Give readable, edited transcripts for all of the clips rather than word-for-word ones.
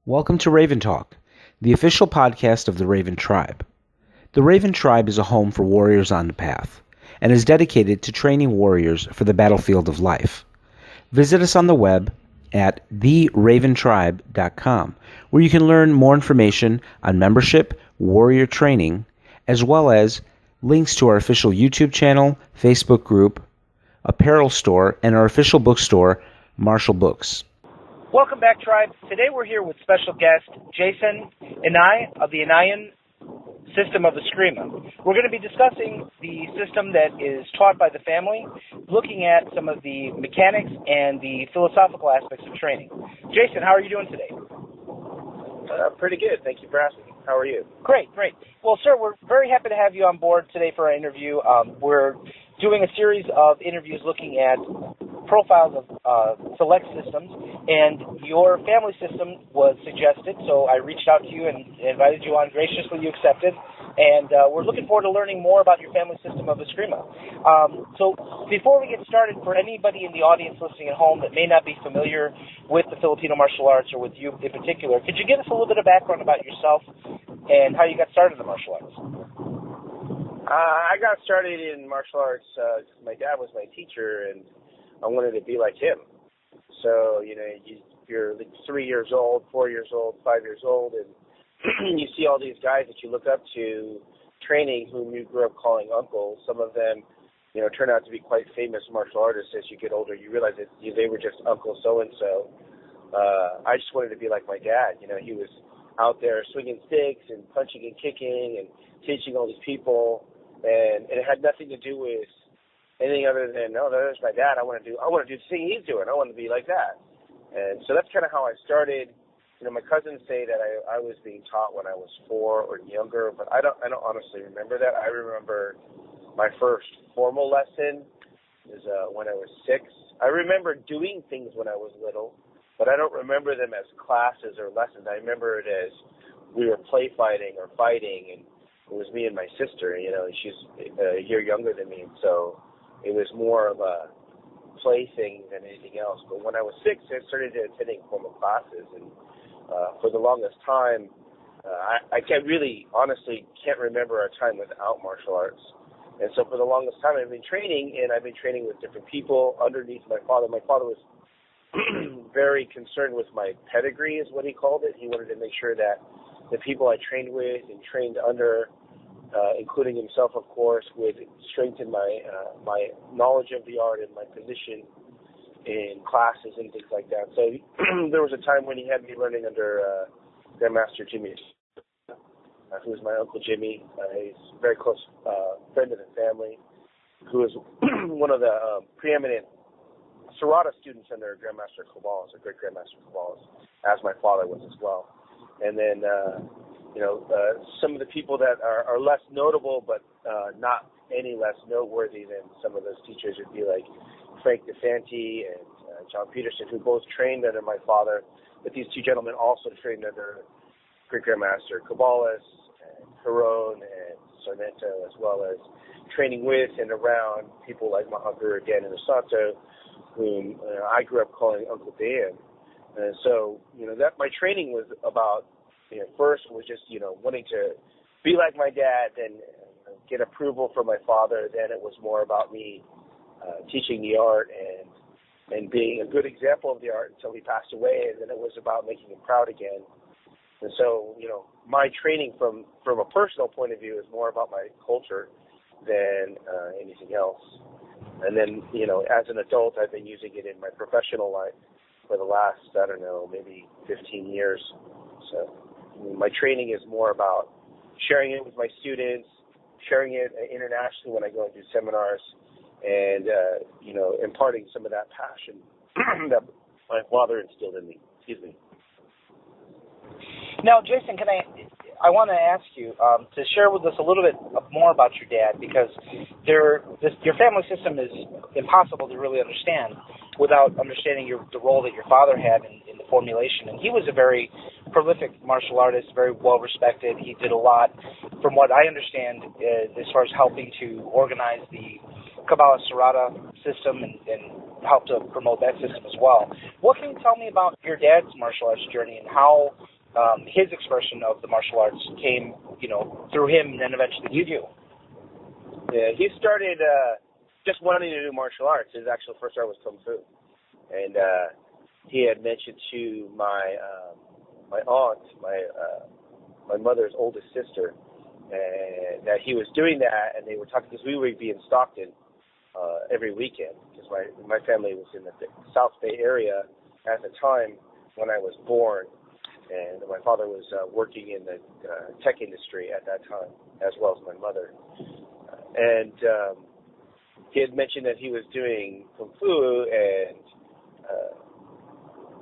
Welcome to Raven Talk, the official podcast of the Raven Tribe. The Raven Tribe is a home for warriors on the path, and is dedicated to training warriors for the battlefield of life. Visit us on the web at theraventribe.com, where you can learn more information on membership, warrior training, as well as links to our official YouTube channel, Facebook group, apparel store, and our official bookstore, Marshall Books. Welcome back, Tribe. Today we're here with special guest Jason Inay of the Inayan system of Eskrima. We're going to be discussing the system that is taught by the family, looking at some of the mechanics and the philosophical aspects of training. Jason, how are you doing today? Pretty good. Thank you for asking. How are you? Great. Well, sir, we're very happy to have you on board today for our interview. We're doing a series of interviews looking at profiles of select systems, and your family system was suggested, so I reached out to you and invited you on. Graciously, you accepted, and we're looking forward to learning more about your family system of Eskrima. So before we get started, for anybody in the audience listening at home that may not be familiar with the Filipino martial arts, or with you in particular, could you give us a little bit of background about yourself and how you got started in the martial arts? I got started in martial arts because my dad was my teacher, and I wanted to be like him. So, you're like 3 years old, 4 years old, 5 years old, and you see all these guys that you look up to training whom you grew up calling uncles. Some of them, turn out to be quite famous martial artists. As you get older, you realize that they were just Uncle so-and-so. I just wanted to be like my dad. He was out there swinging sticks and punching and kicking and teaching all these people, and it had nothing to do with anything other than, no, there's my dad. I want to do the thing he's doing. I want to be like that. And so that's kind of how I started. My cousins say that I was being taught when I was 4 or younger, but I don't honestly remember that. I remember my first formal lesson is when I was 6. I remember doing things when I was little, but I don't remember them as classes or lessons. I remember it as we were play fighting or fighting, and it was me and my sister. She's a year younger than me, so it was more of a play thing than anything else. But when I was 6, I started attending formal classes, and for the longest time, I can't remember a time without martial arts. And so for the longest time, I've been training, and I've been training with different people underneath my father. My father was very concerned with my pedigree, is what he called it. He wanted to make sure that the people I trained with and trained under, including himself, of course, would strengthen my knowledge of the art and my position in classes and things like that. So there was a time when he had me learning under Grandmaster Jimmy, who was my Uncle Jimmy. He's a very close friend of the family, who was one of the preeminent Serrata students under Grandmaster Caballas, or Great Grandmaster Caballas, as my father was as well. And then, some of the people that are less notable, but not any less noteworthy than some of those teachers would be like Frank DeFanti and John Peterson, who both trained under my father. But these two gentlemen also trained under Great Grandmaster Caballas and Hiron and Sarmiento, as well as training with and around people like Mahaguru Dan and Osato, whom I grew up calling Uncle Dan. And so, that my training was about, first was just, wanting to be like my dad, then get approval from my father. Then it was more about me teaching the art and being a good example of the art until he passed away. And then it was about making him proud again. And so, my training from a personal point of view is more about my culture than anything else. And then, as an adult, I've been using it in my professional life for the last, maybe 15 years. So my training is more about sharing it with my students, sharing it internationally when I go and do seminars, and, imparting some of that passion that my father instilled in me. Excuse me. Now, Jason, I want to ask you to share with us a little bit more about your dad, because your family system is impossible to really understand without understanding the role that your father had in the formulation. And he was a very prolific martial artist, very well respected. He did a lot, from what I understand, as far as helping to organize the Kabbalah Serrata system and help to promote that system as well. What can you tell me about your dad's martial arts journey and how his expression of the martial arts came, through him and then eventually to you? Yeah, he started just wanting to do martial arts. His actual first art was Kung Fu. And he had mentioned to my aunt, my mother's oldest sister, that he was doing that, and they were talking, because we would be in Stockton every weekend, because my family was in the South Bay area at the time when I was born, and my father was working in the tech industry at that time, as well as my mother. And he had mentioned that he was doing Kung Fu, and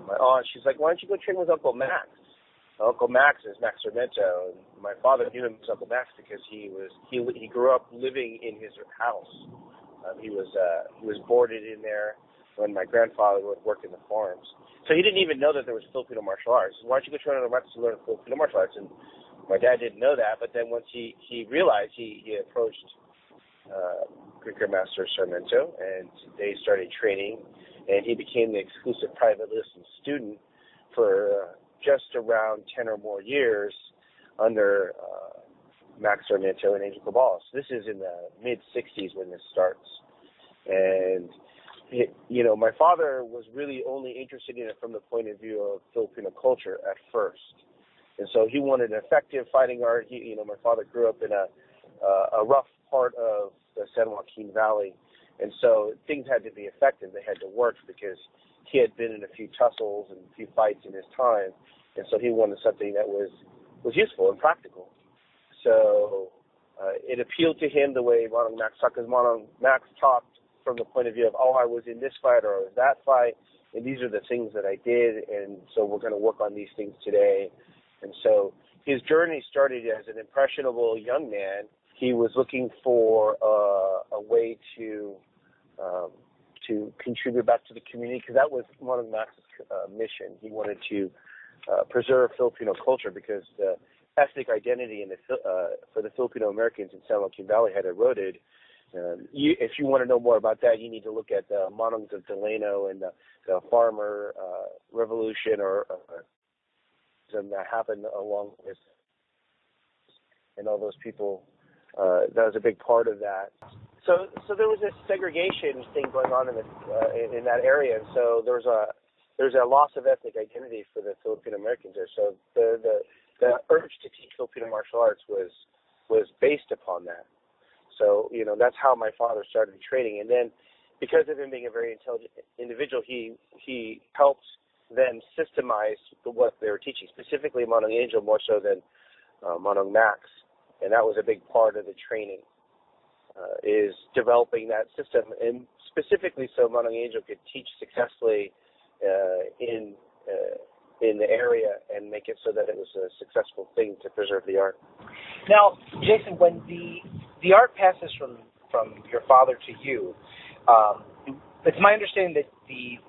my aunt, she's like, why don't you go train with Uncle Max? Uncle Max is Max Sarmento, and my father knew him as Uncle Max because he grew up living in his house. He was boarded in there when my grandfather would work in the farms. So he didn't even know that there was Filipino martial arts. Why don't you go train with Uncle Max to learn Filipino martial arts? And my dad didn't know that, but then once he realized, he approached Grandmaster Sarmento, and they started training, and he became the exclusive private lesson student for just around 10 or more years under Max Sarmento and Angel Cabal. So this is in the mid-'60s when this starts. And, my father was really only interested in it from the point of view of Filipino culture at first. And so he wanted an effective fighting art. My father grew up in a rough part of the San Joaquin Valley. And so things had to be effective. They had to work because he had been in a few tussles and a few fights in his time. And so he wanted something that was useful and practical. So it appealed to him the way Manong Max talked, because Manong Max talked from the point of view of, I was in this fight or I was that fight, and these are the things that I did, and so we're going to work on these things today. And so his journey started as an impressionable young man. He was looking for a way to contribute back to the community, because that was Manong Max's mission. He wanted to preserve Filipino culture, because the ethnic identity for the Filipino Americans in San Joaquin Valley had eroded. If you want to know more about that, you need to look at the Manongs of Delano and the farmer revolution or that happened along with, and all those people. That was a big part of that. So there was this segregation thing going on in that area, and so there's a loss of ethnic identity for the Filipino Americans there. So the urge to teach Filipino martial arts was based upon that. So that's how my father started training, and then because of him being a very intelligent individual, he helped them systemize what they were teaching, specifically Manong Angel more so than Manong Max, and that was a big part of the training. Is developing that system, and specifically so Manong Angel could teach successfully in the area and make it so that it was a successful thing to preserve the art. Now, Jason, when the art passes from your father to you, it's my understanding that the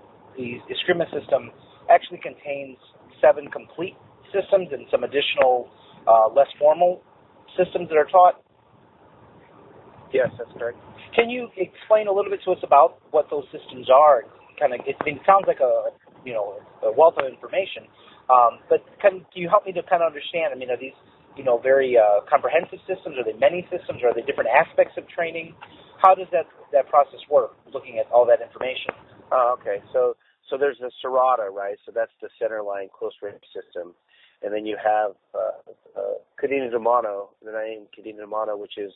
Eskrima system actually contains 7 complete systems and some additional less formal systems that are taught. Yes, that's correct. Can you explain a little bit to us about what those systems are? It sounds like a wealth of information, but can you help me to kind of understand? Are these very comprehensive systems? Are they many systems? Are they different aspects of training? How does that process work? Looking at all that information. Okay, so there's the Serrata, right? So that's the center line close range system. And then you have Cadena de Mano, the name Cadena de Mano, which is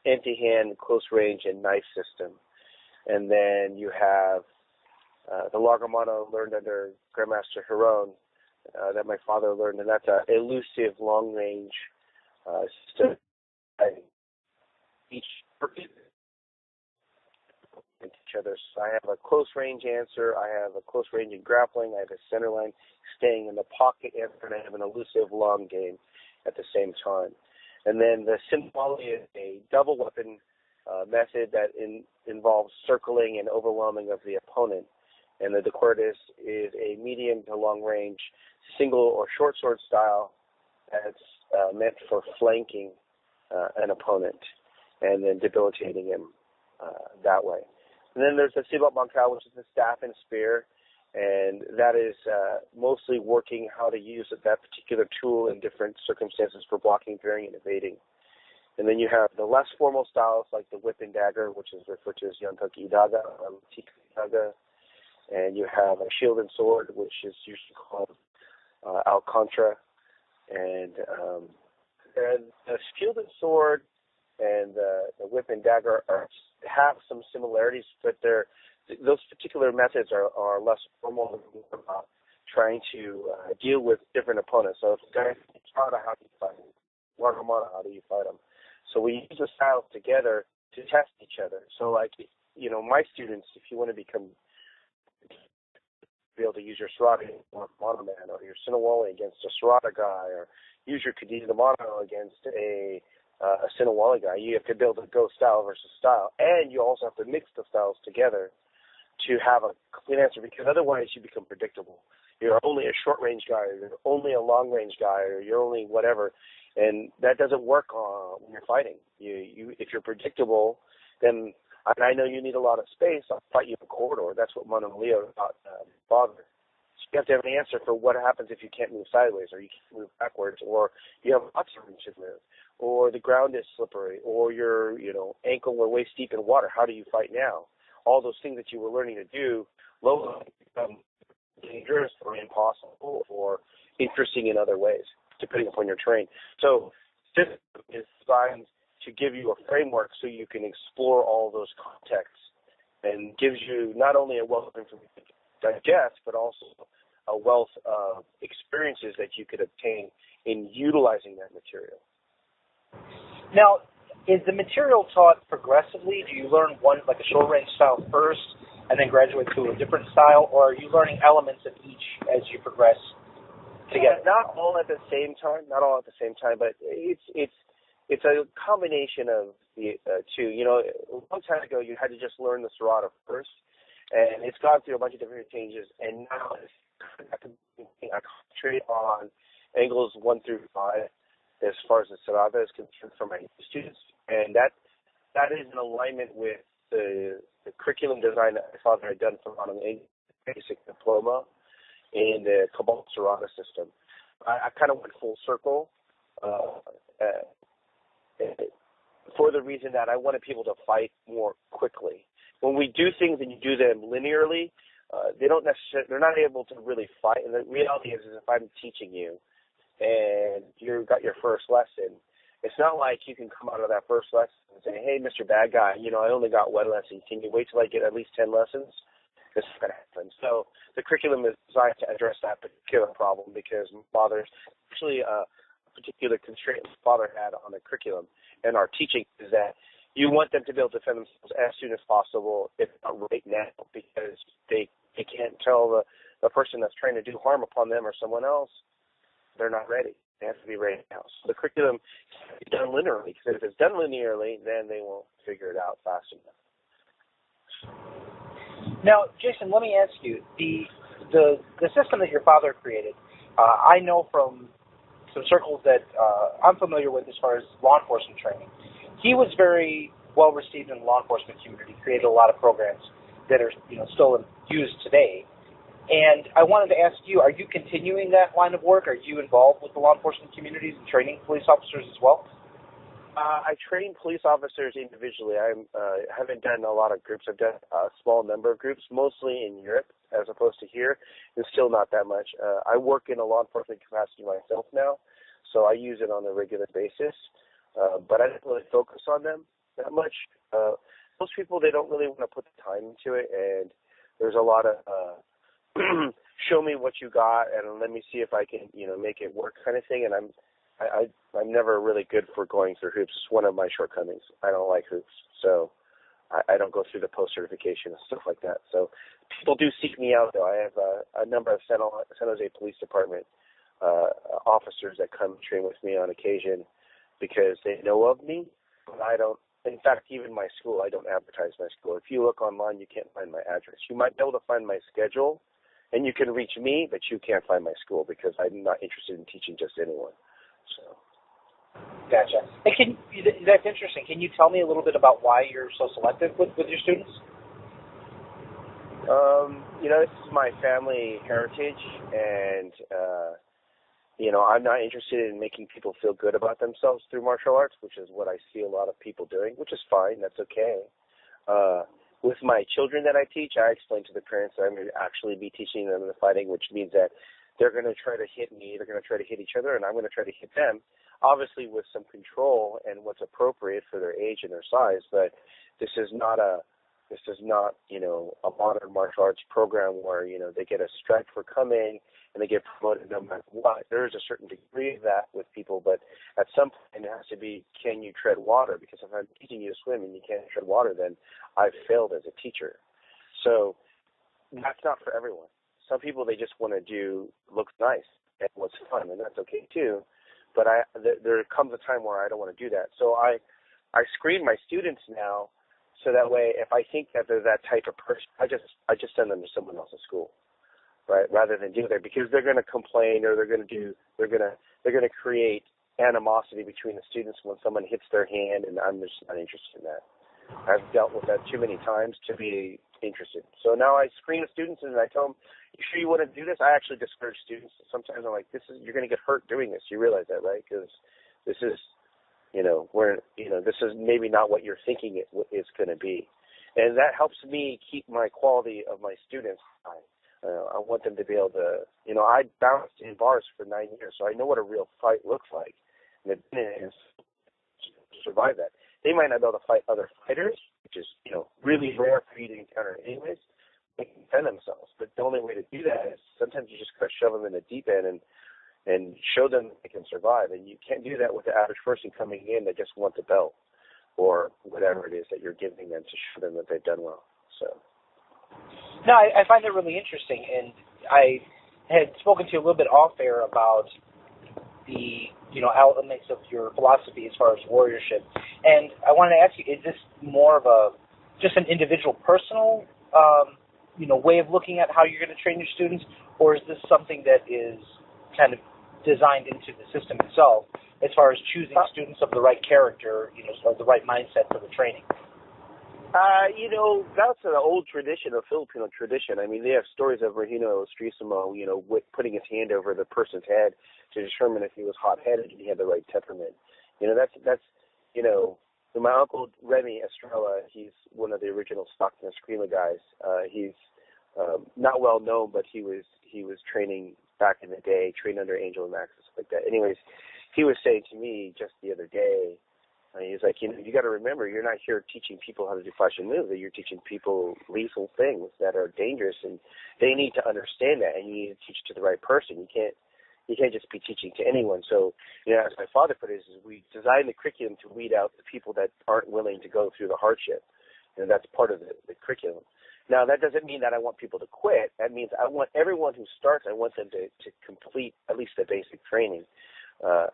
anti-hand, close range, and knife system. And then you have the Larga Mano learned under Grandmaster Hiron that my father learned, and that's an elusive long range system. Each each other. So I have a close range answer, I have a close range in grappling, I have a center line staying in the pocket answer, and I have an elusive long game at the same time. And then the Symboli is a double weapon method that involves circling and overwhelming of the opponent. And the De Cortis is a medium to long range single or short sword style that's meant for flanking an opponent and then debilitating him that way. And then there's the Sibat Bankal, which is the staff and spear, and that is mostly working how to use that particular tool in different circumstances for blocking, parrying, and evading. And then you have the less formal styles like the whip and dagger, which is referred to as Yantak Idaga or Tika Idaga. And you have a shield and sword, which is usually called Alcantara. And the shield and sword and the whip and dagger have some similarities, but those particular methods are less formal and more about trying to deal with different opponents. So if the guy is Strada, how do you fight him? Wargamana, how do you fight him? So we use the styles together to test each other. So like, my students, if you want to be able to use your Serata monoman or your Sinawali against a Serata guy, or use your Kadita Mono against a Sinawali guy, you have to build a go style versus style. And you also have to mix the styles together to have a clean answer, because otherwise you become predictable. You're only a short-range guy, or you're only a long-range guy, or you're only whatever. And that doesn't work when you're fighting. If you're predictable, then, and I know you need a lot of space, I'll fight you in a corridor. That's what Mono and Leo taught Father. So you have to have an answer for what happens if you can't move sideways, or you can't move backwards, or you have lots of room to move, or the ground is slippery, or your ankle or waist deep in water. How do you fight now? All those things that you were learning to do locally become dangerous or impossible or interesting in other ways, depending upon your terrain. So this is designed to give you a framework so you can explore all those contexts, and gives you not only a wealth of information to digest, but also a wealth of experiences that you could obtain in utilizing that material. Now, is the material taught progressively? Do you learn one, like a short-range style first, and then graduate to a different style, or are you learning elements of each as you progress together? Not all at the same time. Not all at the same time, but it's a combination of the two. A long time ago, you had to just learn the Serata first, and it's gone through a bunch of different changes, and now I concentrate on angles 1 through 5 as far as the Serata is concerned for my students, and that is in alignment with the curriculum design that my father had done for an basic diploma in the Cabal Serata system. I kind of went full circle for the reason that I wanted people to fight more quickly. When we do things and you do them linearly, they're not able to really fight. And the reality is if I'm teaching you and you got your first lesson, it's not like you can come out of that first lesson and say, hey, Mr. Bad Guy, I only got one lesson. Can you wait till I get at least 10 lessons? This is going to happen. So the curriculum is designed to address that particular problem, because my father's actually a particular constraint my father had on the curriculum and our teaching is that you want them to be able to defend themselves as soon as possible, if not right now, because they can't tell the person that's trying to do harm upon them or someone else they're not ready. They have to be ready now. So the curriculum is done linearly, because if it's done linearly, then they won't figure it out fast enough. Now, Jason, let me ask you, the system that your father created, I know from some circles that I'm familiar with as far as law enforcement training, he was very well received in the law enforcement community, created a lot of programs that are still used today. And I wanted to ask you, are you continuing that line of work? Are you involved with the law enforcement communities and training police officers as well? I train police officers individually. I haven't done a lot of groups. I've done a small number of groups, mostly in Europe as opposed to here. It's still not that much. I work in a law enforcement capacity myself now, so I use it on a regular basis. But I don't really focus on them that much. Most people, they don't really want to put the time into it, and there's a lot of show me what you got and let me see if I can, make it work kind of thing. And I'm never really good for going through hoops. It's one of my shortcomings. I don't like hoops, so I don't go through the post certification and stuff like that. So people do seek me out, though. I have a number of San Jose Police Department officers that come train with me on occasion because they know of me, but I don't. In fact, even my school, I don't advertise my school. If you look online, you can't find my address. You might be able to find my schedule, and you can reach me, but you can't find my school because I'm not interested in teaching just anyone. So. Gotcha. And that's interesting. Can you tell me a little bit about why you're so selective with your students? This is my family heritage, and I'm not interested in making people feel good about themselves through martial arts, which is what I see a lot of people doing, which is fine. That's okay. With my children that I teach, I explain to the parents that I'm going to actually be teaching them the fighting, which means that they're going to try to hit me, they're going to try to hit each other, and I'm going to try to hit them, obviously with some control and what's appropriate for their age and their size. But this is not a modern martial arts program where, they get a stripe for coming and they get promoted no matter what. There is a certain degree of that with people, but at some point it has to be, can you tread water? Because if I'm teaching you to swim and you can't tread water, then I've failed as a teacher. So that's not for everyone. Some people, they just want to do looks nice and what's fun, and that's okay too. But there comes a time where I don't want to do that. So I screen my students now, so that way, if I think that they're that type of person, I just send them to someone else's school, right? Rather than do that, because they're going to complain, or they're going to create animosity between the students when someone hits their hand, and I'm just not interested in that. I've dealt with that too many times to be interested. So now I screen the students and I tell them, "You sure you want to do this?" I actually discourage students. Sometimes I'm like, "You're going to get hurt doing this. You realize that, right? Because this is." This is maybe not what you're thinking it is going to be. And that helps me keep my quality of my students high. I want them to be able to, I bounced in bars for 9 years, so I know what a real fight looks like. And survive that. They might not be able to fight other fighters, which is, really rare for you to encounter anyways. They can defend themselves. But the only way to do that is sometimes you just got to shove them in the deep end and show them they can survive. And you can't do that with the average person coming in that just wants a belt or whatever it is that you're giving them to show them that they've done well. So. No, I find it really interesting, and I had spoken to you a little bit off air about the elements of your philosophy as far as warriorship. And I wanted to ask you, is this more of just an individual personal way of looking at how you're going to train your students, or is this something that is kind of designed into the system itself as far as choosing students of the right character, or the right mindset for the training? That's an old tradition, a Filipino tradition. I mean, they have stories of Regino Eskrima, putting his hand over the person's head to determine if he was hot-headed and he had the right temperament. That's my uncle Remy Estrella, he's one of the original Stockton Eskrima guys. He's not well known, but he was training back in the day, trained under Angel and Max and stuff like that. Anyways, he was saying to me just the other day, he's like, you got to remember, you're not here teaching people how to do flash and move. You're teaching people lethal things that are dangerous, and they need to understand that, and you need to teach to the right person. You can't just be teaching to anyone. So, as my father put it, is we design the curriculum to weed out the people that aren't willing to go through the hardship, and that's part of the curriculum. Now, that doesn't mean that I want people to quit. That means I want everyone who starts, I want them to complete at least the basic training.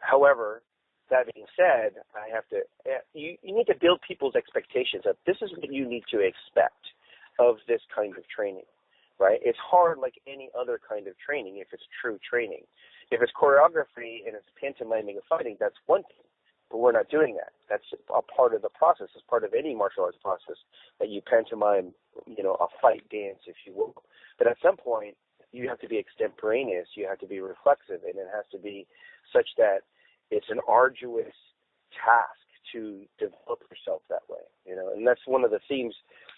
However, that being said, you need to build people's expectations of this is what you need to expect of this kind of training, right? It's hard like any other kind of training if it's true training. If it's choreography and it's pantomiming and fighting, that's one thing. But we're not doing that. That's a part of the process. It's part of any martial arts process that you pantomime, a fight dance, if you will. But at some point, you have to be extemporaneous. You have to be reflexive, and it has to be such that it's an arduous task to develop yourself that way. And that's one of the themes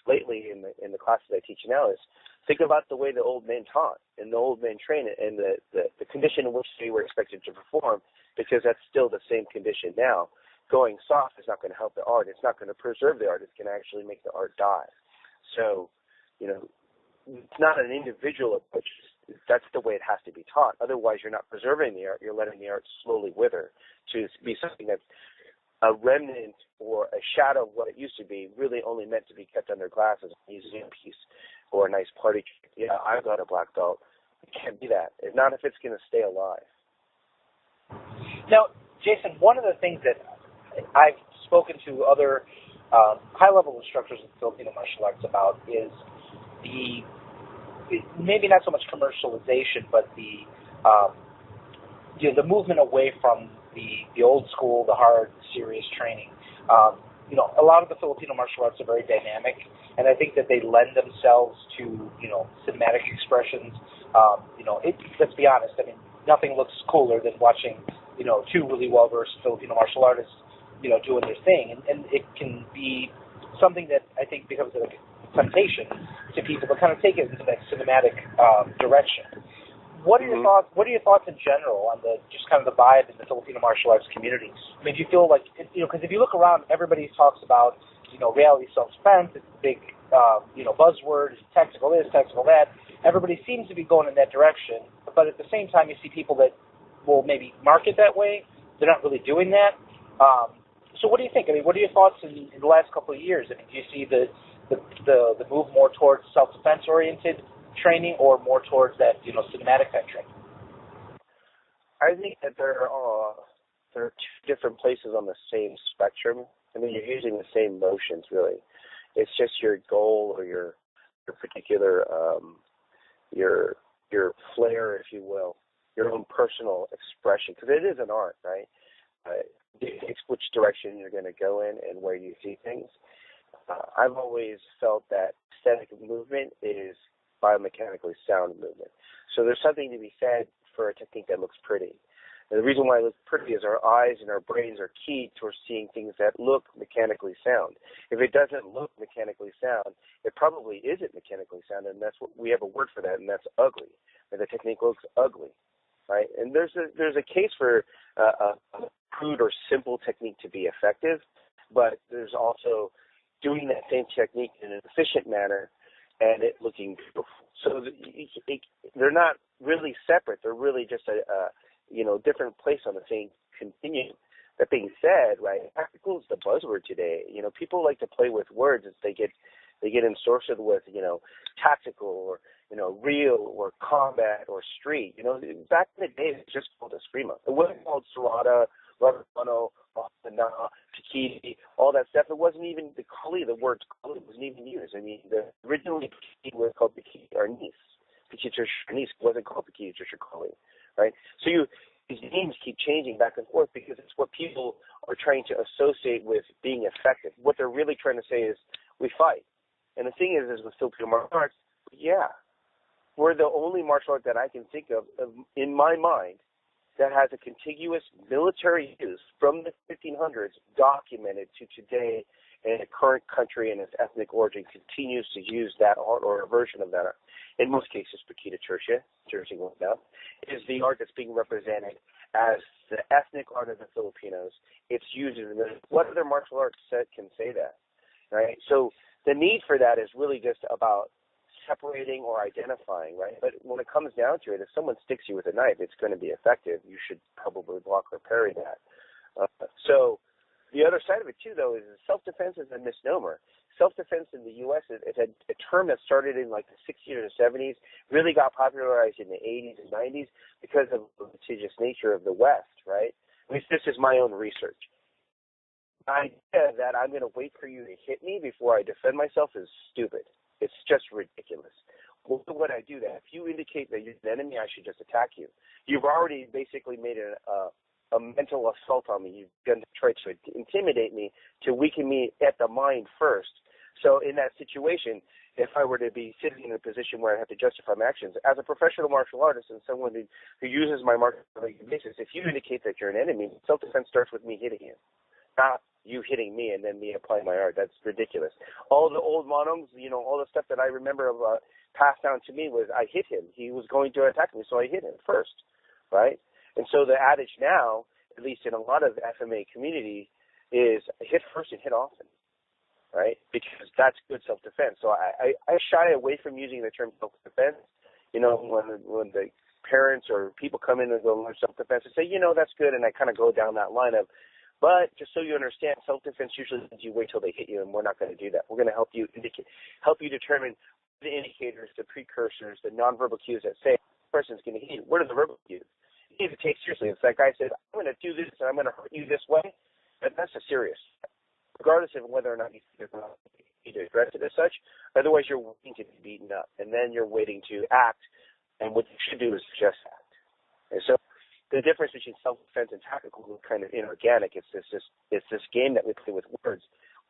lately in the classes I teach now is think about the way the old men taught and the old men trained and the condition in which they were expected to perform, because that's still the same condition now. Going soft is not going to help the art. It's not going to preserve the art. It's going to actually make the art die. So, it's not an individual approach. That's the way it has to be taught. Otherwise, you're not preserving the art. You're letting the art slowly wither to be something that's a remnant or a shadow of what it used to be, really only meant to be kept under glass as a museum piece or a nice party trick. Yeah, I've got a black belt. It can't be that. It's not if it's going to stay alive. Now, Jason, one of the things that I've spoken to other high-level instructors in Filipino martial arts about is maybe not so much commercialization, but the movement away from the old school, the hard, serious training. A lot of the Filipino martial arts are very dynamic, and I think that they lend themselves to, cinematic expressions. Let's be honest. I mean, nothing looks cooler than watching, two really well-versed Filipino martial artists, doing their thing, and it can be something that I think becomes like a temptation to people to kind of take it into that cinematic direction. What are your thoughts? What are your thoughts in general on just kind of the vibe in the Filipino martial arts community? I mean, do you feel like, because if you look around, everybody talks about, reality self-defense. It's a big, buzzword. Tactical this, tactical that. Everybody seems to be going in that direction, but at the same time, you see people that will maybe market that way. They're not really doing that. So what do you think? I mean, what are your thoughts in the last couple of years? I mean, do you see the move more towards self-defense oriented training or more towards that, cinematic type training? I think that there are two different places on the same spectrum. I mean, you're using the same motions, really. It's just your goal or your particular your flair, if you will, your own personal expression, because it is an art, right? It's which direction you're going to go in and where you see things. I've always felt that aesthetic movement is biomechanically sound movement. So there's something to be said for a technique that looks pretty. And the reason why it looks pretty is our eyes and our brains are keyed towards seeing things that look mechanically sound. If it doesn't look mechanically sound, it probably isn't mechanically sound, and that's what we have a word for that, and that's ugly. And the technique looks ugly, right? And there's a case for a crude or simple technique to be effective, but there's also doing that same technique in an efficient manner and it looking beautiful. So they're not really separate. They're really just a different place on the same continuum. That being said, right, tactical is the buzzword today. People like to play with words as they get ensorcelled with, tactical or, real or combat or street. Back in the day, it was just called Eskrima. It wasn't called Serrata, Rarano, Pikiti, all that stuff. It wasn't even the Kali, the word Kali wasn't even used. I mean, originally Pikiti was called Pikiti Arnis. Pikiti Arnis wasn't called Pikiti Kali, right? So these names keep changing back and forth because it's what people are trying to associate with being effective. What they're really trying to say is, we fight. And the thing is with Filipino martial arts, we're the only martial art that I can think of in my mind that has a contiguous military use from the 1500s documented to today, and the current country and its ethnic origin continues to use that art or a version of that art. In most cases, Pakita Tertia, is the art that's being represented as the ethnic art of the Filipinos. It's used in what other martial arts set can say that, right? So the need for that is really just about separating or identifying, right? But when it comes down to it, if someone sticks you with a knife, it's going to be effective. You should probably block or parry that. So the other side of it, too, though, is self-defense is a misnomer. Self-defense in the U.S. is a term that started in like the 60s or the 70s, really got popularized in the 80s and 90s because of the litigious nature of the West, right? At least this is my own research. The idea that I'm going to wait for you to hit me before I defend myself is stupid. It's just ridiculous. Why would I do that? If you indicate that you're an enemy, I should just attack you. You've already basically made a mental assault on me. You've done to try to intimidate me, to weaken me at the mind first. So in that situation, if I were to be sitting in a position where I have to justify my actions, as a professional martial artist and someone who uses my martial art on a regular basis, if you indicate that you're an enemy, self-defense starts with me hitting you, not you hitting me and then me applying my art. That's ridiculous. All the old monoms, all the stuff that I remember passed down to me was I hit him. He was going to attack me, so I hit him first, right? And so the adage now, at least in a lot of FMA community, is hit first and hit often, right? Because that's good self-defense. So I shy away from using the term self-defense. When the parents or people come in and go learn self-defense and say, that's good, and I kind of go down that line of, but just so you understand, self-defense usually means you wait till they hit you, and we're not going to do that. We're going to help you determine the indicators, the precursors, the nonverbal cues that say the person's going to hit you. What are the verbal cues? You need to take seriously. It's that guy says, I'm going to do this, and I'm going to hurt you this way. But that's a serious, regardless of whether or not you need to address it as such. Otherwise, you're waiting to be beaten up, and then you're waiting to act, and what you should do is just act. And so the difference between self-defense and tactical is kind of inorganic. It's this game that we play with words.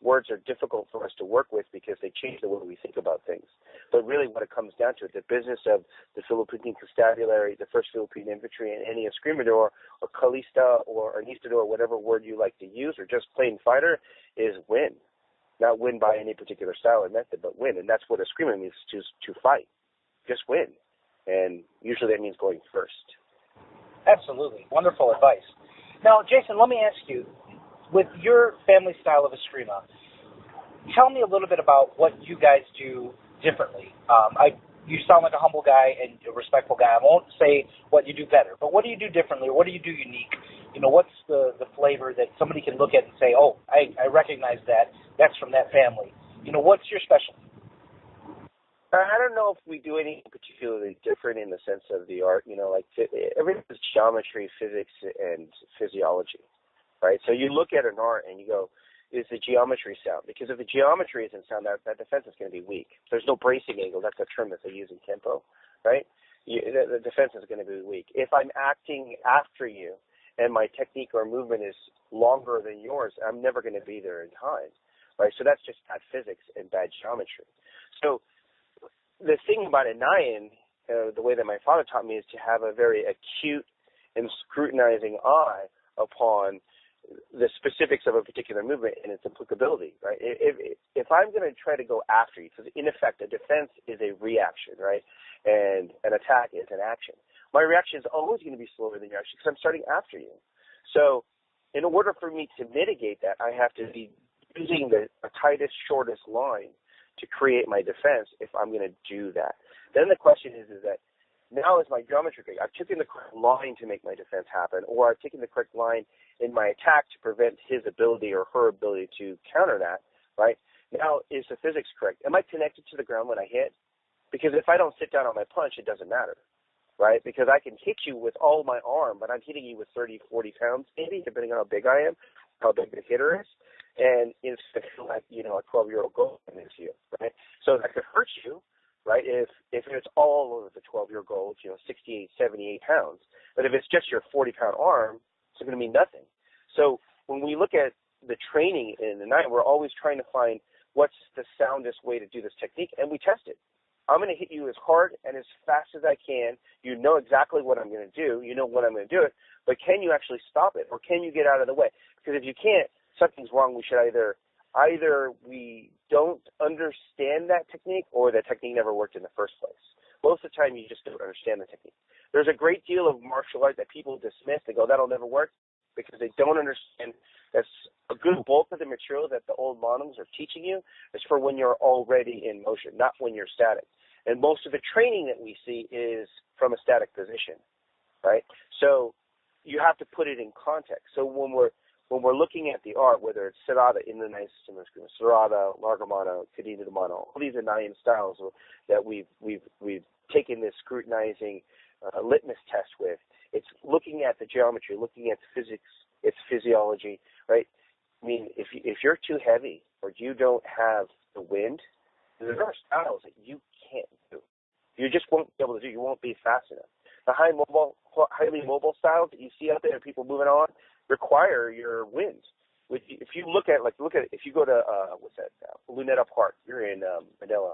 words are difficult for us to work with because they change the way we think about things. But really what it comes down to, the business of the Philippine Constabulary, the 1st Philippine Infantry, and any Escrimador or Calista or Anistador, whatever word you like to use, or just plain fighter, is win. Not win by any particular style or method, but win. And that's what Eskrima means, to fight. Just win. And usually that means going first. Absolutely. Wonderful advice. Now, Jason, let me ask you, with your family style of Eskrima, tell me a little bit about what you guys do differently. You sound like a humble guy and a respectful guy. I won't say what you do better, but what do you do differently, or what do you do unique? What's the flavor that somebody can look at and say, oh, I recognize that. That's from that family. What's your specialty? I don't know if we do anything particularly different in the sense of the art. Everything is geometry, physics, and physiology, right? So you look at an art and you go, is the geometry sound? Because if the geometry isn't sound, that defense is going to be weak. There's no bracing angle. That's a term that they use in Kempo, right? The defense is going to be weak. If I'm acting after you and my technique or movement is longer than yours, I'm never going to be there in time, right? So that's just bad physics and bad geometry. So the thing about Inayan, the way that my father taught me, is to have a very acute and scrutinizing eye upon the specifics of a particular movement and its applicability, right? If I'm going to try to go after you, because in effect a defense is a reaction, right, and an attack is an action. My reaction is always going to be slower than your action because I'm starting after you. So in order for me to mitigate that, I have to be using the tightest, shortest line to create my defense if I'm going to do that. Then the question is that now is my geometry correct? I've taken the correct line to make my defense happen, or I've taken the correct line in my attack to prevent his ability or her ability to counter that, right? Now, is the physics correct? Am I connected to the ground when I hit? Because if I don't sit down on my punch, it doesn't matter, right? Because I can hit you with all my arm, but I'm hitting you with 30, 40 pounds, maybe, depending on how big I am, how big the hitter is. And it's going to feel like, a 12-year-old goal against you, right? So that could hurt you, right, if it's all over the 12-year-old goal, 68, 78 pounds. But if it's just your 40-pound arm, it's going to mean nothing. So when we look at the training in the night, we're always trying to find what's the soundest way to do this technique, and we test it. I'm going to hit you as hard and as fast as I can. You know exactly what I'm going to do. You know when I'm going to do it. But can you actually stop it, or can you get out of the way? Because if you can't, something's wrong. We should either we don't understand that technique, or that technique never worked in the first place. Most of the time, you just don't understand the technique. There's a great deal of martial art that people dismiss. They go, that'll never work, because they don't understand that a good bulk of the material that the old monoms are teaching you is for when you're already in motion, not when you're static. And most of the training that we see is from a static position, right? So you have to put it in context. So when we're looking at the art, whether it's Serrada in the Inay system of Eskrima, Serrada, Larga Mano, Cadena de Mano, all these Inayan styles that we've taken this scrutinizing litmus test with, it's looking at the geometry, looking at the physics, its physiology, right? I mean, if you're too heavy or you don't have the wind, there are styles that you can't do. You just won't be able to do. You won't be fast enough. The highly mobile styles that you see out there, people moving on, require your wind. If you look at if you go to Luneta Park, you're in Manila,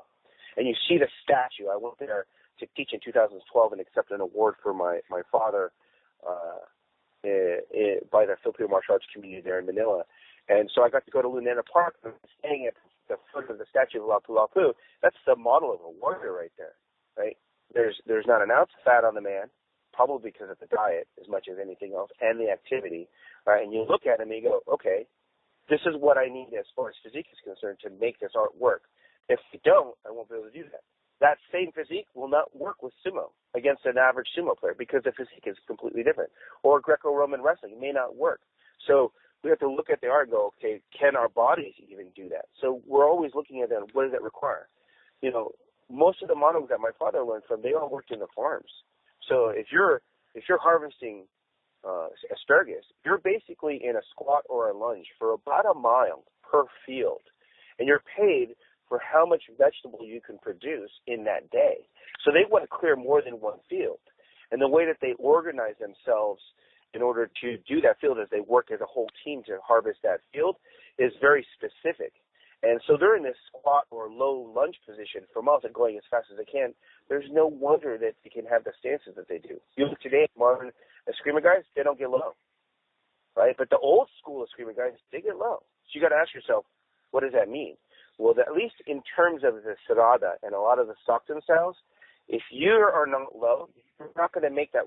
and you see the statue. I went there to teach in 2012 and accept an award for my father by the Filipino martial arts community there in Manila. And so I got to go to Luneta Park and staying at the foot of the statue of Lapu-Lapu. That's the model of a warrior right there, right? There's not an ounce of fat on the man, probably because of the diet as much as anything else, and the activity, right? And you look at him and you go, okay, this is what I need as far as physique is concerned to make this art work. If we don't, I won't be able to do that. That same physique will not work with sumo against an average sumo player because the physique is completely different. Or Greco-Roman wrestling, it may not work. So we have to look at the art and go, okay, can our bodies even do that? So we're always looking at that. What does it require? Most of the monos that my father learned from, they all worked in the farms. So if you're harvesting asparagus, you're basically in a squat or a lunge for about a mile per field, and you're paid for how much vegetable you can produce in that day. So they want to clear more than one field. And the way that they organize themselves in order to do that field as they work as a whole team to harvest that field is very specific. And so they're in this squat or low lunge position for months and going as fast as they can. There's no wonder that they can have the stances that they do. You look today at modern Eskrima guys, they don't get low, right? But the old school Eskrima guys, they get low. So you got to ask yourself, what does that mean? Well, at least in terms of the Sarada and a lot of the Stockton styles, if you are not low, you're not going to make that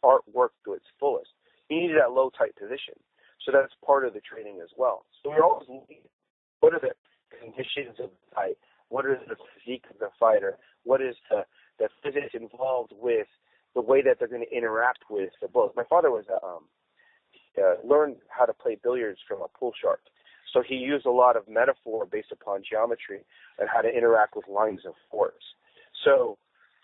art work to its fullest. You need that low tight position. So that's part of the training as well. So we're always looking at what are the conditions of the fight? What is the physique of the fighter? What is the physics involved with the way that they're going to interact with the blows? My father was learned how to play billiards from a pool shark. So he used a lot of metaphor based upon geometry and how to interact with lines of force. So,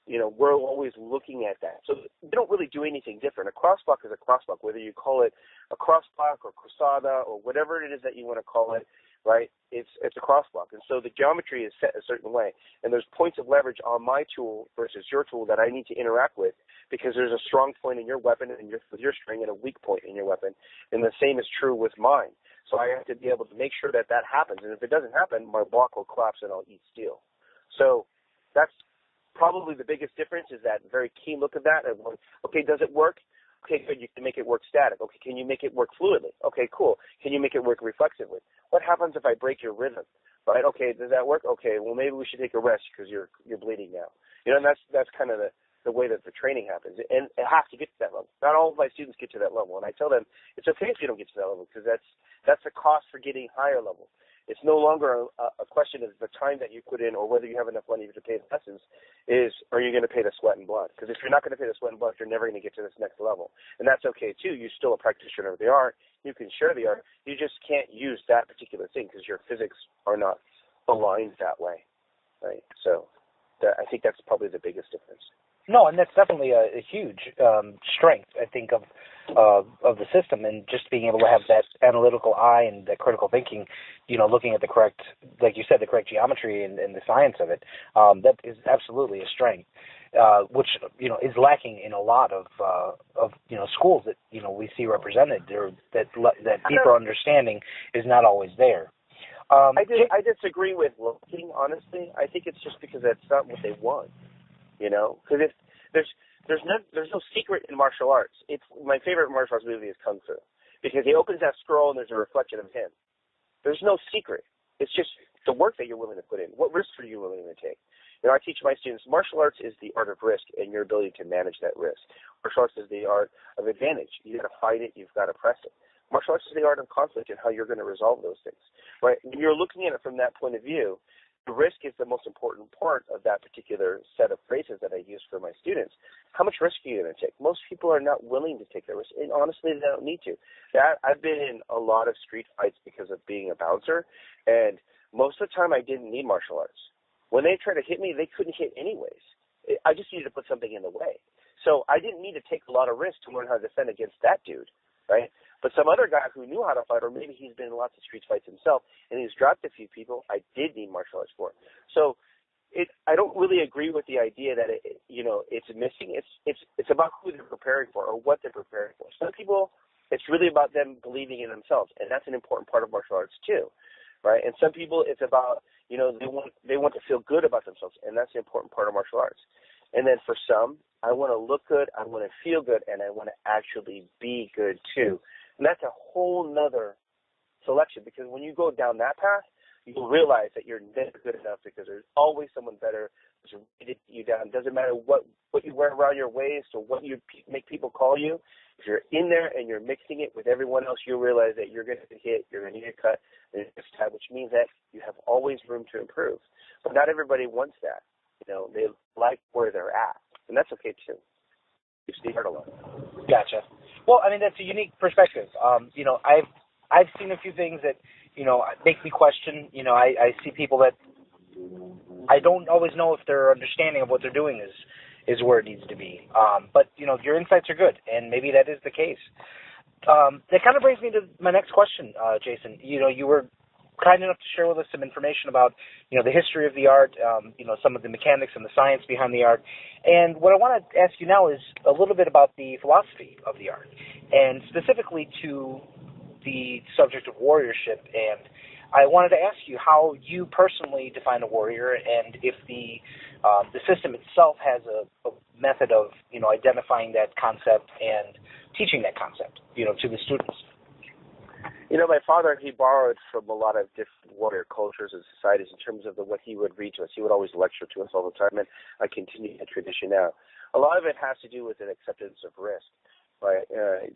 we're always looking at that. So they don't really do anything different. A crossblock is a crossblock, whether you call it a crossblock or cruzada or whatever it is that you want to call it, right? It's a crossblock. And so the geometry is set a certain way. And there's points of leverage on my tool versus your tool that I need to interact with because there's a strong point in your weapon and with your string and a weak point in your weapon. And the same is true with mine. So I have to be able to make sure that happens. And if it doesn't happen, my block will collapse and I'll eat steel. So that's probably the biggest difference is that very keen look at that. And okay, does it work? Okay, good. You can make it work static. Okay, can you make it work fluidly? Okay, cool. Can you make it work reflexively? What happens if I break your rhythm? Right? Okay, does that work? Okay, well maybe we should take a rest because you're bleeding now. And that's kind of the way that the training happens. And it has to get to that level. Not all of my students get to that level. And I tell them it's okay if you don't get to that level because that's the cost for getting higher level. It's no longer a question of the time that you put in or whether you have enough money to pay the lessons. Are you going to pay the sweat and blood? Because if you're not going to pay the sweat and blood, you're never going to get to this next level. And that's okay, too. You're still a practitioner of the art. You can share the art. You just can't use that particular thing because your physics are not aligned that way. Right? So I think that's probably the biggest difference. No, and that's definitely a huge strength, I think, of the system, and just being able to have that analytical eye and that critical thinking, looking at the correct, like you said, the correct geometry and the science of it. That is absolutely a strength, which is lacking in a lot of schools that we see represented. That deeper understanding is not always there. I disagree with looking, honestly. I think it's just because that's not what they want. Because if there's no secret in martial arts. It's my favorite martial arts movie is Kung Fu because he opens that scroll and there's a reflection of him. There's no secret. It's just the work that you're willing to put in. What risks are you willing to take? I teach my students martial arts is the art of risk and your ability to manage that risk. Martial arts is the art of advantage. You got to fight it. You've got to press it. Martial arts is the art of conflict and how you're going to resolve those things. Right? When you're looking at it from that point of view, the risk is the most important part of that particular set of phrases that I use for my students. How much risk are you going to take? Most people are not willing to take that risk, and honestly, they don't need to. I've been in a lot of street fights because of being a bouncer, and most of the time I didn't need martial arts. When they tried to hit me, they couldn't hit anyways. I just needed to put something in the way. So I didn't need to take a lot of risk to learn how to defend against that dude, right? But some other guy who knew how to fight, or maybe he's been in lots of street fights himself, and he's dropped a few people, I did need martial arts for. So I don't really agree with the idea that it's missing. It's about who they're preparing for or what they're preparing for. Some people, it's really about them believing in themselves, and that's an important part of martial arts too, right? And some people, it's about they want to feel good about themselves, and that's an important part of martial arts. And then for some, I want to look good, I want to feel good, and I want to actually be good too. And that's a whole nother selection because when you go down that path, you'll realize that you're never good enough because there's always someone better who's ready to get you down. It doesn't matter what you wear around your waist or what you make people call you. If you're in there and you're mixing it with everyone else, you'll realize that you're going to get hit, you're going to get cut, which means that you have always room to improve. But not everybody wants that. They like where they're at, and that's okay too. You see hurt a lot. Gotcha. Well, I mean, that's a unique perspective. I've seen a few things that, make me question. I see people that I don't always know if their understanding of what they're doing is where it needs to be. But your insights are good, and maybe that is the case. That kind of brings me to my next question, Jason. You were kind enough to share with us some information about, the history of the art, some of the mechanics and the science behind the art. And what I want to ask you now is a little bit about the philosophy of the art. and specifically to the subject of warriorship. And I wanted to ask you how you personally define a warrior, and if the system itself has a method of identifying that concept and teaching that concept to the students. My father, he borrowed from a lot of different warrior cultures and societies in terms of what he would read to us. He would always lecture to us all the time, and I continue that tradition now. A lot of it has to do with an acceptance of risk, right?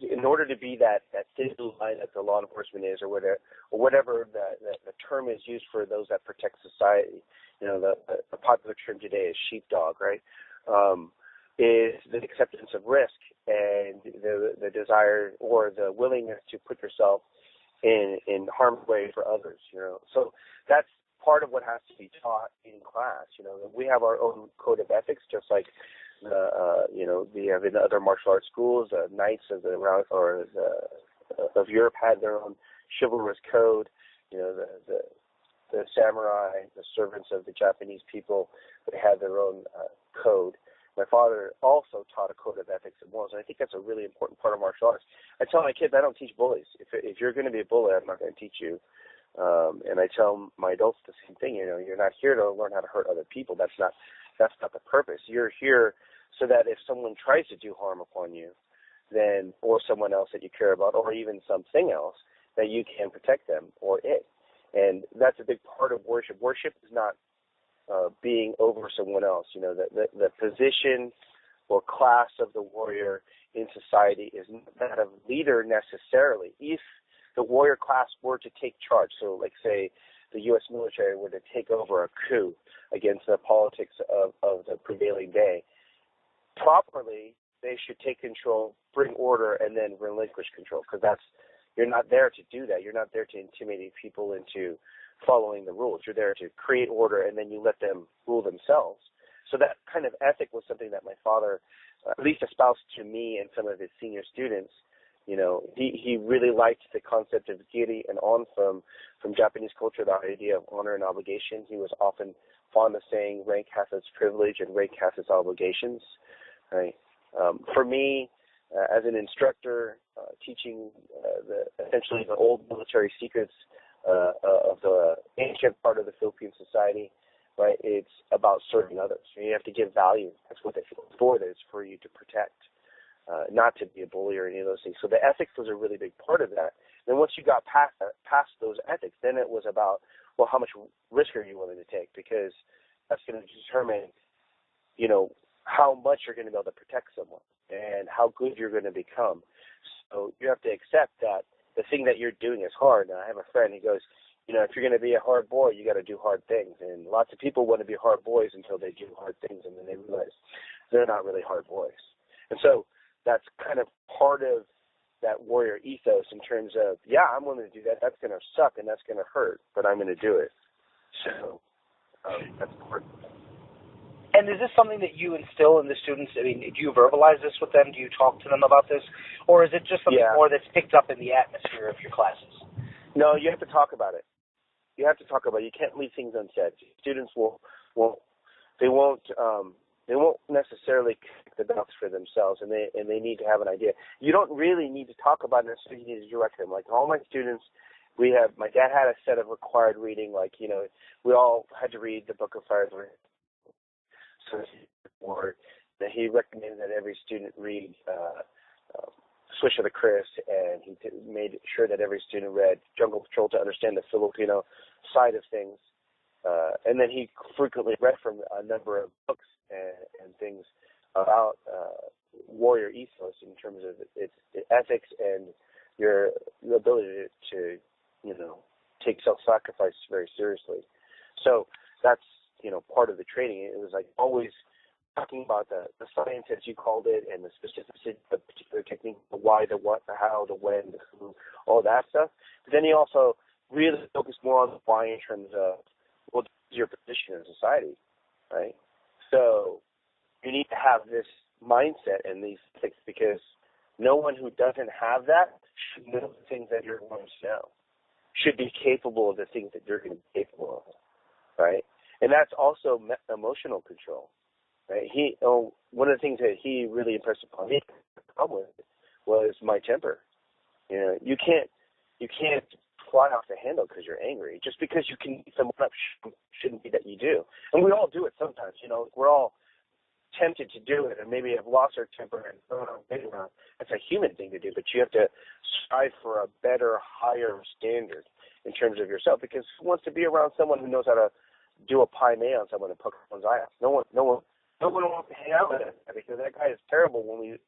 In order to be that thin line that the law enforcement is, or whatever the term is used for those that protect society, the popular term today is sheepdog, right? Is the acceptance of risk and the desire or the willingness to put yourself in harm's way for others, So that's part of what has to be taught in class. We have our own code of ethics, just like we have in other martial arts schools. Knights of of Europe had their own chivalrous code. The samurai, the servants of the Japanese people, they had their own code. My father also taught a code of ethics and morals, and I think that's a really important part of martial arts. I tell my kids I don't teach bullies. If you're going to be a bully, I'm not going to teach you. And I tell my adults the same thing. You're not here to learn how to hurt other people. That's not the purpose. You're here so that if someone tries to do harm upon you, then or someone else that you care about, or even something else, that you can protect them or it. And that's a big part of worship. Worship is not being over someone else. The position or class of the warrior in society is not that of leader necessarily. If the warrior class were to take charge, so like say the U.S. military were to take over a coup against the politics of the prevailing day, properly they should take control, bring order, and then relinquish control, because you're not there to do that. You're not there to intimidate people into following the rules. You're there to create order, and then you let them rule themselves. So that kind of ethic was something that my father at least espoused to me and some of his senior students. He really liked the concept of giri and on from Japanese culture, the idea of honor and obligation. He was often fond of saying rank has its privilege and rank has its obligations. Right? For me, as an instructor, teaching essentially the old military secrets of the ancient part of the Philippine society, right? It's about serving others. You have to give value. That's what it is for you to protect, not to be a bully or any of those things. So the ethics was a really big part of that. Then once you got past those ethics, then it was about, well, how much risk are you willing to take? Because that's going to determine, how much you're going to be able to protect someone and how good you're going to become. So you have to accept that the thing that you're doing is hard. And I have a friend, he goes, if you're going to be a hard boy, you got to do hard things. And lots of people want to be hard boys until they do hard things, and then they realize they're not really hard boys. And so that's kind of part of that warrior ethos in terms of, yeah, I'm willing to do that. That's going to suck and that's going to hurt, but I'm going to do it. So that's important. And is this something that you instill in the students? I mean, do you verbalize this with them? Do you talk to them about this? Or is it just something more that's picked up in the atmosphere of your classes? No, you have to talk about it. You have to talk about it. You can't leave things unsaid. Students won't necessarily kick the dots for themselves, and they need to have an idea. You don't really need to talk about it necessarily. You need to direct them. Like all my students, my dad had a set of required reading. We all had to read the Book of Fire. Or that he recommended that every student read Swish of the Chris, and he made sure that every student read Jungle Patrol to understand the Filipino side of things. And then he frequently read from a number of books and things about warrior ethos in terms of its ethics and your ability to take self-sacrifice very seriously. So that's part of the training. It was like always talking about the science, as you called it, and the specificity, the particular technique, the why, the what, the how, the when, the who, all that stuff. But then he also really focused more on the why in terms of what is your position in society, right? So you need to have this mindset and these things, because no one who doesn't have that should know the things that you're going to know, should be capable of the things that you're going to be capable of, right? And that's also emotional control, right? One of the things that he really impressed upon me was my temper. You can't fly off the handle because you're angry. Just because you can beat someone up shouldn't be that you do. And we all do it sometimes. We're all tempted to do it and maybe have lost our temper and thrown our weight around. That's a human thing to do, but you have to strive for a better, higher standard in terms of yourself, because who wants to be around someone who knows how to do a pie may on someone and poke someone's eye out? No one wants to hang out with him because that guy is terrible when we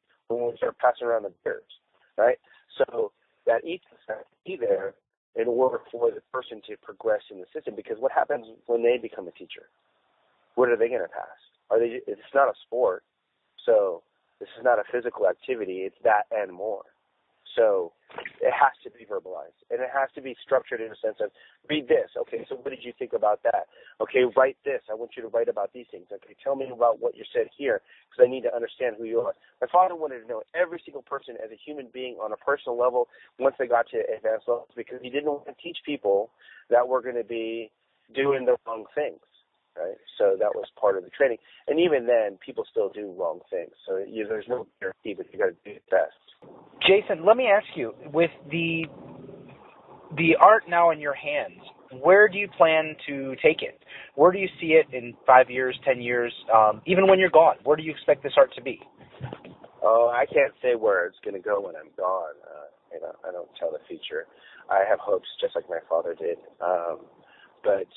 start passing around the beers, right? So that ethos has to be there in order for the person to progress in the system, because what happens when they become a teacher? What are they going to pass? It's not a sport, so this is not a physical activity. It's that and more. So it has to be verbalized, and it has to be structured in a sense of, read this. Okay, so what did you think about that? Okay, write this. I want you to write about these things. Okay, tell me about what you said here, because I need to understand who you are. My father wanted to know every single person as a human being on a personal level once they got to advanced levels, because he didn't want to teach people that were going to be doing the wrong things. Right, so that was part of the training, and even then, people still do wrong things. So there's no guarantee, but you got to do your best. Jason, let me ask you: with the art now in your hands, where do you plan to take it? Where do you see it in 5 years, 10 years, even when you're gone? Where do you expect this art to be? Oh, I can't say where it's going to go when I'm gone. I don't tell the future. I have hopes, just like my father did, but.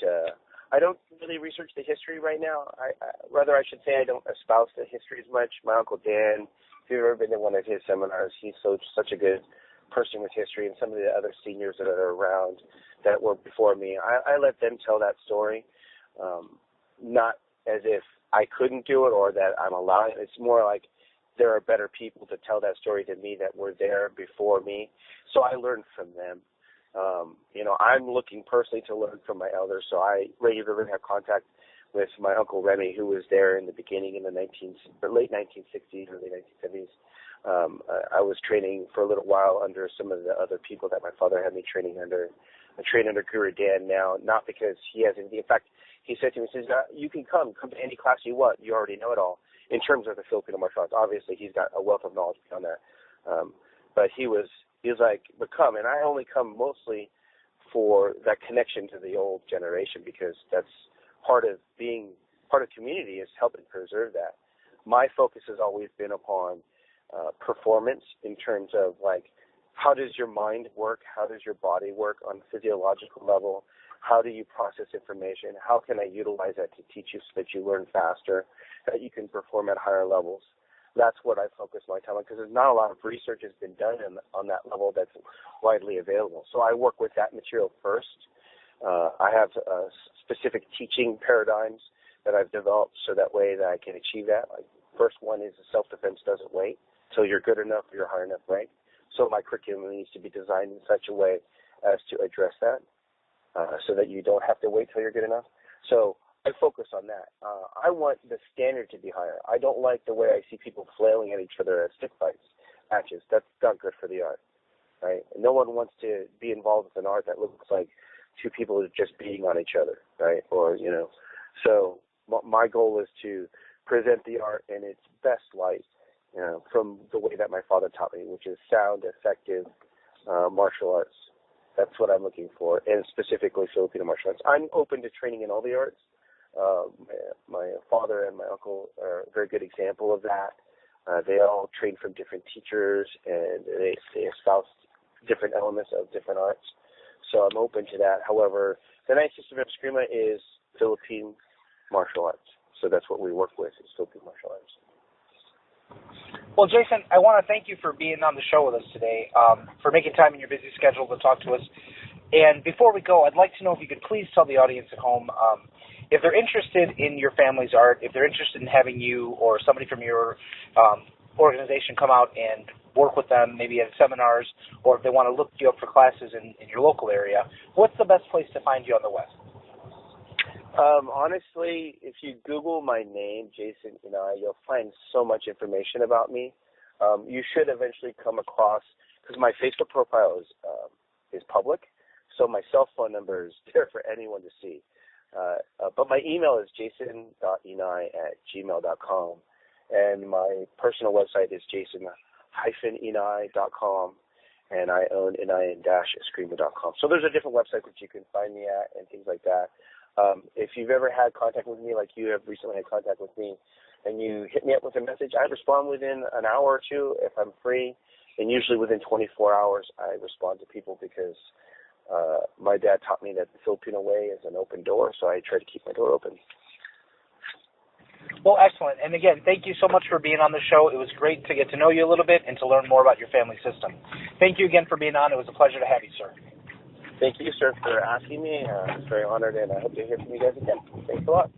I don't really research the history right now. Rather, I should say I don't espouse the history as much. My Uncle Dan, if you've ever been to one of his seminars, he's such a good person with history, and some of the other seniors that are around that were before me, I let them tell that story, not as if I couldn't do it or that I'm allowing it. It's more like there are better people to tell that story than me that were there before me, so I learned from them. I'm looking personally to learn from my elders, so I regularly have contact with my Uncle Remy, who was there in the beginning in the late 1960s, early 1970s. I was training for a little while under some of the other people that my father had me training under. I train under Guru Dan now, not because he has any. In fact, he said to me, he says, you can come to any class you want. You already know it all. In terms of the Filipino martial arts, obviously he's got a wealth of knowledge beyond that. But he was like, but come. And I only come mostly for that connection to the old generation, because that's part of community is helping preserve that. My focus has always been upon performance in terms of, like, how does your mind work? How does your body work on a physiological level? How do you process information? How can I utilize that to teach you so that you learn faster, that you can perform at higher levels? That's what I focus my time on, because there's not a lot of research has been done on that level that's widely available. So I work with that material first. I have specific teaching paradigms that I've developed so that way that I can achieve that. Like, first one is self-defense doesn't wait till you're good enough or you're high enough rank. So my curriculum needs to be designed in such a way as to address that, so that you don't have to wait till you're good enough. So I focus on that. I want the standard to be higher. I don't like the way I see people flailing at each other at stick fights matches. That's not good for the art, right? No one wants to be involved with an art that looks like two people just beating on each other, right? Or, so my goal is to present the art in its best light, from the way that my father taught me, which is sound, effective martial arts. That's what I'm looking for, and specifically Filipino martial arts. I'm open to training in all the arts. My father and my uncle are a very good example of that. They all train from different teachers, and they espouse different elements of different arts. So I'm open to that. However, the Ninth System of Eskrima is Philippine martial arts. So that's what we work with, is Philippine martial arts. Well, Jason, I want to thank you for being on the show with us today, for making time in your busy schedule to talk to us. And before we go, I'd like to know if you could please tell the audience at home, if they're interested in your family's art, if they're interested in having you or somebody from your organization come out and work with them, maybe at seminars, or if they want to look you up for classes in your local area, what's the best place to find you on the web? Honestly, if you Google my name, Jason Inay, you'll find so much information about me. You should eventually come across, because my Facebook profile is public, so my cell phone number is there for anyone to see. But my email is jason.inay@gmail.com, and my personal website is jason Inay.com, and I own Inayan-Eskrima.com. So there's a different website which you can find me at and things like that. If you've ever had contact with me, like you have recently had contact with me, and you hit me up with a message, I respond within an hour or two if I'm free, and usually within 24 hours I respond to people because my dad taught me that the Filipino way is an open door, so I try to keep my door open. Well, excellent. And again, thank you so much for being on the show. It was great to get to know you a little bit and to learn more about your family system. Thank you again for being on. It was a pleasure to have you, sir. Thank you, sir, for asking me. I'm very honored, and I hope to hear from you guys again. Thanks a lot.